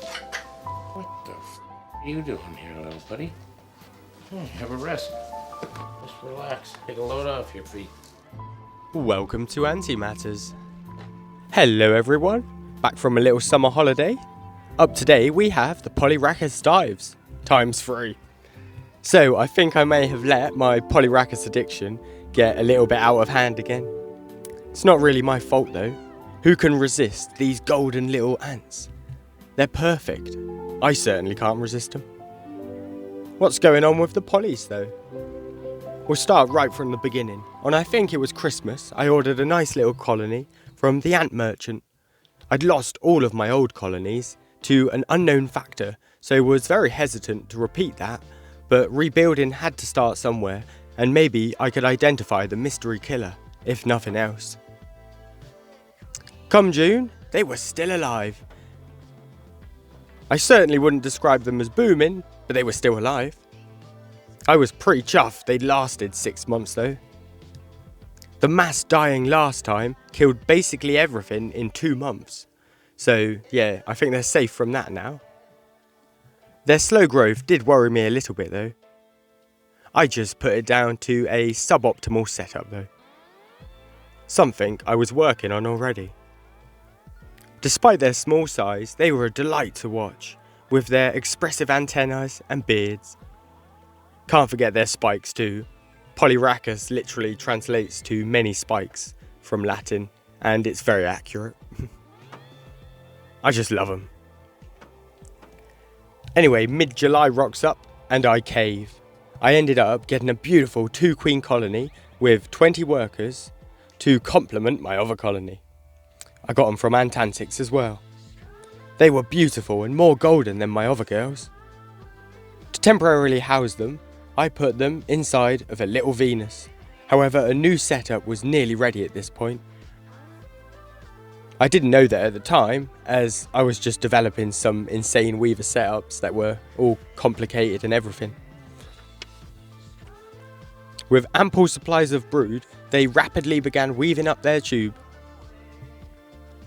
What the are you doing here, little buddy? Have a rest. Just relax. Take a load off your feet. Welcome to Antimatters. Hello everyone, back from a little summer holiday. Up today we have the Polyrachis dives, ×3. So I think I may have let my Polyrachis addiction get a little bit out of hand again. It's not really my fault though. Who can resist these golden little ants? They're perfect. I certainly can't resist them. What's going on with the polys though? We'll start right from the beginning. On I think it was Christmas, I ordered a nice little colony from the ant merchant. I'd lost all of my old colonies to an unknown factor, so was very hesitant to repeat that, but rebuilding had to start somewhere, and maybe I could identify the mystery killer, if nothing else. Come June, they were still alive. I certainly wouldn't describe them as booming, but they were still alive. I was pretty chuffed they'd lasted 6 months though. The mass dying last time killed basically everything in 2 months. So yeah, I think they're safe from that now. Their slow growth did worry me a little bit though. I just put it down to a suboptimal setup though. Something I was working on already. Despite their small size, they were a delight to watch, with their expressive antennae and beards. Can't forget their spikes too. Polyrachis literally translates to many spikes from Latin, and it's very accurate. I just love them. Anyway, mid-July rocks up, and I cave. I ended up getting a beautiful 2-queen colony with 20 workers to complement my other colony. I got them from Antantics as well. They were beautiful and more golden than my other girls. To temporarily house them, I put them inside of a little Venus. However, a new setup was nearly ready at this point. I didn't know that at the time, as I was just developing some insane weaver setups that were all complicated and everything. With ample supplies of brood, they rapidly began weaving up their tube.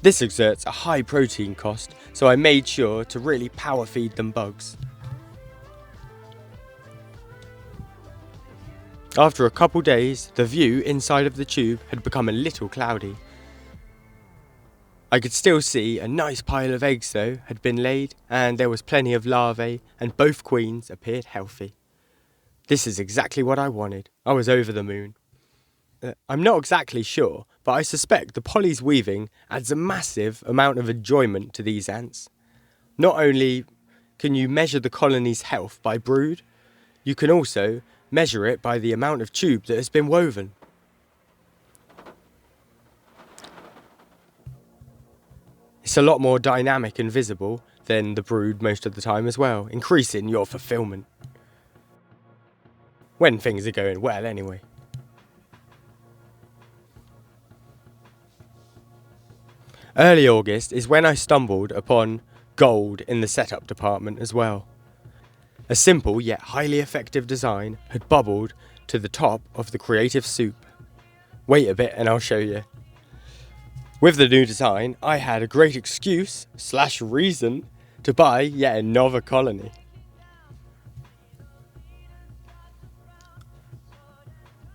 This exerts a high protein cost, so I made sure to really power feed them bugs. After a couple days, the view inside of the tube had become a little cloudy. I could still see a nice pile of eggs though had been laid, and there was plenty of larvae, and both queens appeared healthy. This is exactly what I wanted. I was over the moon. I'm not exactly sure, but I suspect the polys weaving adds a massive amount of enjoyment to these ants. Not only can you measure the colony's health by brood, you can also measure it by the amount of tube that has been woven. It's a lot more dynamic and visible than the brood most of the time as well, increasing your fulfillment. When things are going well anyway. Early August is when I stumbled upon gold in the setup department as well. A simple yet highly effective design had bubbled to the top of the creative soup. Wait a bit and I'll show you. With the new design, I had a great excuse/reason to buy yet another colony.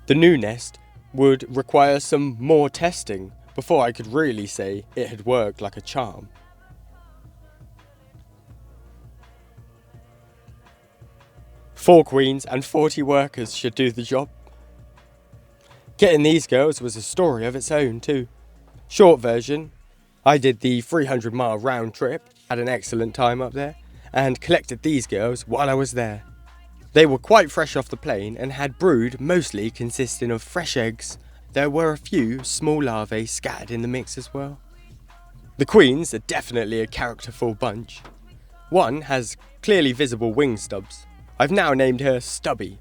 The new nest would require some more testing before I could really say it had worked like a charm. Four queens and 40 workers should do the job. Getting these girls was a story of its own too. Short version, I did the 300-mile round trip, had an excellent time up there, and collected these girls while I was there. They were quite fresh off the plane and had brood mostly consisting of fresh eggs. There were a few small larvae scattered in the mix as well. The queens are definitely a characterful bunch. One has clearly visible wing stubs. I've now named her Stubby.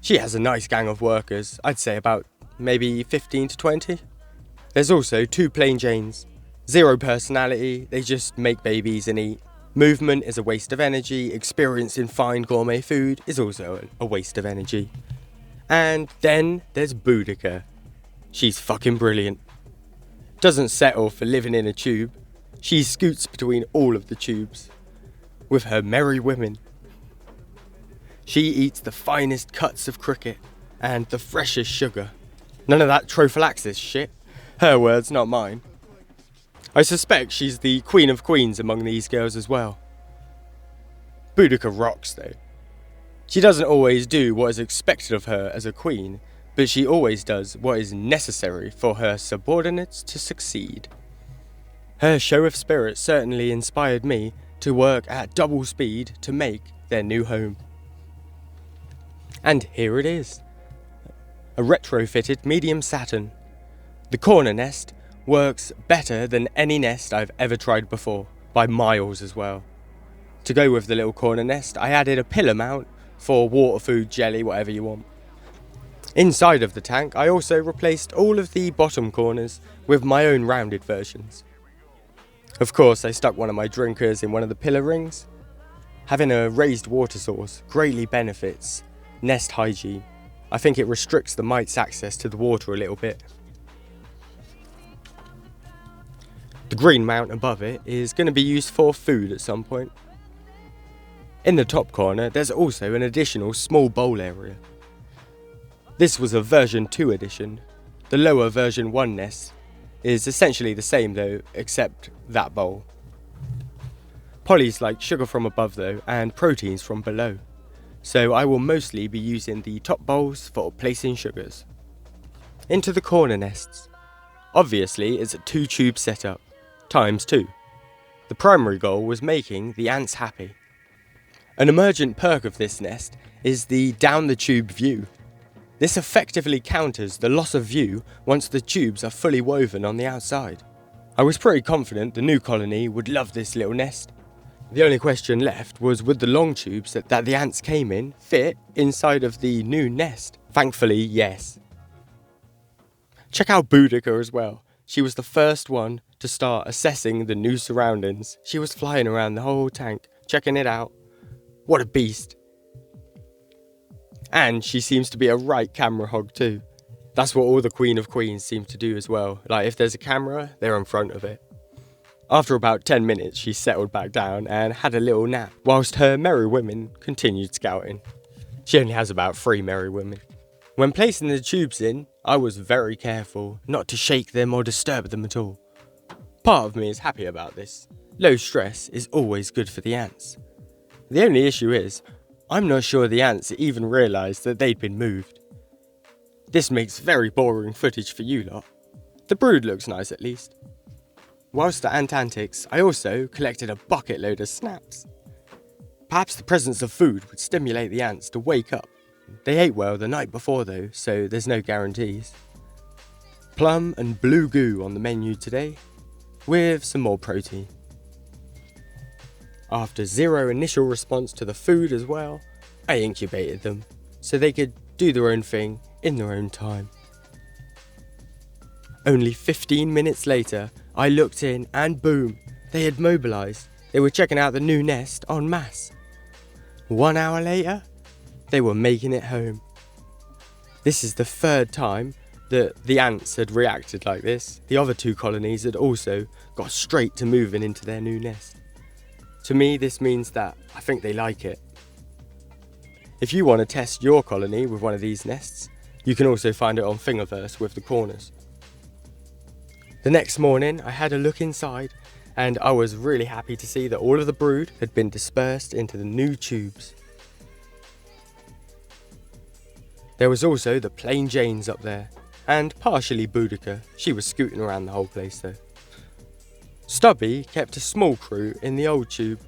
She has a nice gang of workers, I'd say about maybe 15 to 20. There's also 2 plain Janes. Zero personality, they just make babies and eat. Movement is a waste of energy, experience in fine gourmet food is also a waste of energy. And then there's Boudica. She's fucking brilliant. Doesn't settle for living in a tube. She scoots between all of the tubes. with her merry women. She eats the finest cuts of cricket and the freshest sugar. None of that prophylaxis shit. Her words, not mine. I suspect she's the queen of queens among these girls as well. Boudica rocks though. She doesn't always do what is expected of her as a queen, but she always does what is necessary for her subordinates to succeed. Her show of spirit certainly inspired me to work at double speed to make their new home. And here it is. A retrofitted medium Saturn. The corner nest works better than any nest I've ever tried before, by miles as well. To go with the little corner nest, I added a pillar mount for water, food, jelly, whatever you want. Inside of the tank, I also replaced all of the bottom corners with my own rounded versions. Of course, I stuck one of my drinkers in one of the pillar rings. Having a raised water source greatly benefits nest hygiene. I think it restricts the mites' access to the water a little bit. The green mount above it is going to be used for food at some point. In the top corner, there's also an additional small bowl area. This was a version 2 edition. The lower version 1 nest is essentially the same though, except that bowl. Polly's like sugar from above though, and proteins from below. So I will mostly be using the top bowls for placing sugars. Into the corner nests. Obviously it's a 2-tube setup, times 2. The primary goal was making the ants happy. An emergent perk of this nest is the down the tube view. This effectively counters the loss of view once the tubes are fully woven on the outside. I was pretty confident the new colony would love this little nest. The only question left was would the long tubes that the ants came in fit inside of the new nest? Thankfully, yes. Check out Boudica as well. She was the first one to start assessing the new surroundings. She was flying around the whole tank, checking it out. What a beast. And she seems to be a right camera hog too. That's what all the Queen of Queens seem to do as well. Like if there's a camera, they're in front of it. After about 10 minutes, she settled back down and had a little nap, whilst her merry women continued scouting. She only has about 3 merry women. When placing the tubes in, I was very careful not to shake them or disturb them at all. Part of me is happy about this. Low stress is always good for the ants. The only issue is, I'm not sure the ants even realised that they'd been moved. This makes very boring footage for you lot. The brood looks nice at least. Whilst at ant antics, I also collected a bucket load of snaps. Perhaps the presence of food would stimulate the ants to wake up. They ate well the night before though, so there's no guarantees. Plum and blue goo on the menu today, with some more protein. After 0 initial response to the food as well, I incubated them, so they could do their own thing in their own time. Only 15 minutes later, I looked in and boom, they had mobilised. They were checking out the new nest en masse. 1 hour later, they were making it home. This is the 3rd time that the ants had reacted like this. The other 2 colonies had also got straight to moving into their new nest. To me, this means that I think they like it. If you want to test your colony with one of these nests, you can also find it on Thingiverse with the corners. The next morning, I had a look inside, and I was really happy to see that all of the brood had been dispersed into the new tubes. There was also the plain Janes up there, and partially Boudica. She was scooting around the whole place though. Stubby kept a small crew in the old tube,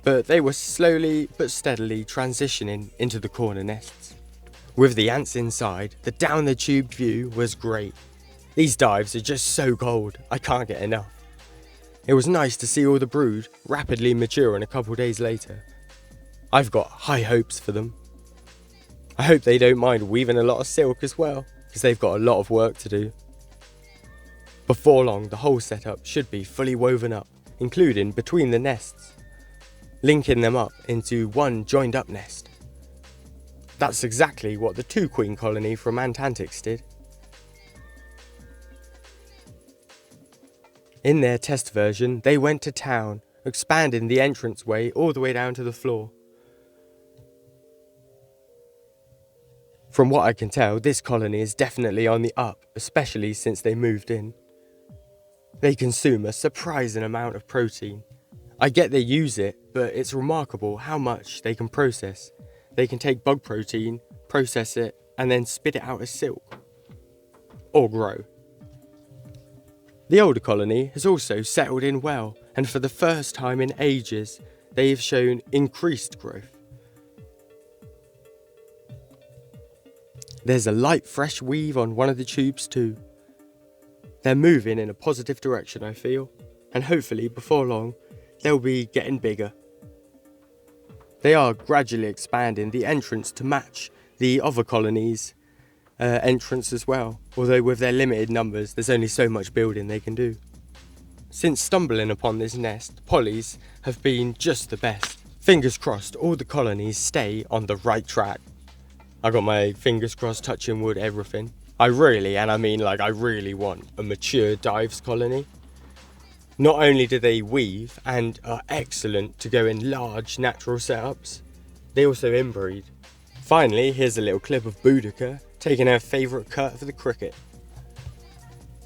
but they were slowly but steadily transitioning into the corner nests. With the ants inside, the down the tube view was great. These dives are just so gold, I can't get enough. It was nice to see all the brood rapidly maturing a couple days later. I've got high hopes for them. I hope they don't mind weaving a lot of silk as well, because they've got a lot of work to do. Before long, the whole setup should be fully woven up, including between the nests, linking them up into one joined up nest. That's exactly what the 2 queen colony from Antantics did. In their test version, they went to town expanding the entranceway all the way down to the floor. From what I can tell, this colony is definitely on the up, especially since they moved in. They consume a surprising amount of protein. I get they use it, but it's remarkable how much they can process. They can take bug protein, process it, and then spit it out as silk. Or grow. The older colony has also settled in well, and for the first time in ages, they have shown increased growth. There's a light fresh weave on one of the tubes too. They're moving in a positive direction, I feel, and hopefully before long they'll be getting bigger. They are gradually expanding the entrance to match the other colonies' entrance as well, although with their limited numbers there's only so much building they can do. Since stumbling upon this nest, polys have been just the best. Fingers crossed all the colonies stay on the right track. I got my fingers crossed, touching wood, everything. I really, and I mean like I really want a mature dives colony. Not only do they weave and are excellent to go in large natural setups, they also inbreed. Finally, here's a little clip of Boudica taking her favourite cut for the cricket.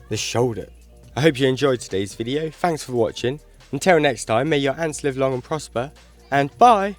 The shoulder. I hope you enjoyed today's video. Thanks for watching. Until next time, may your ants live long and prosper, and bye!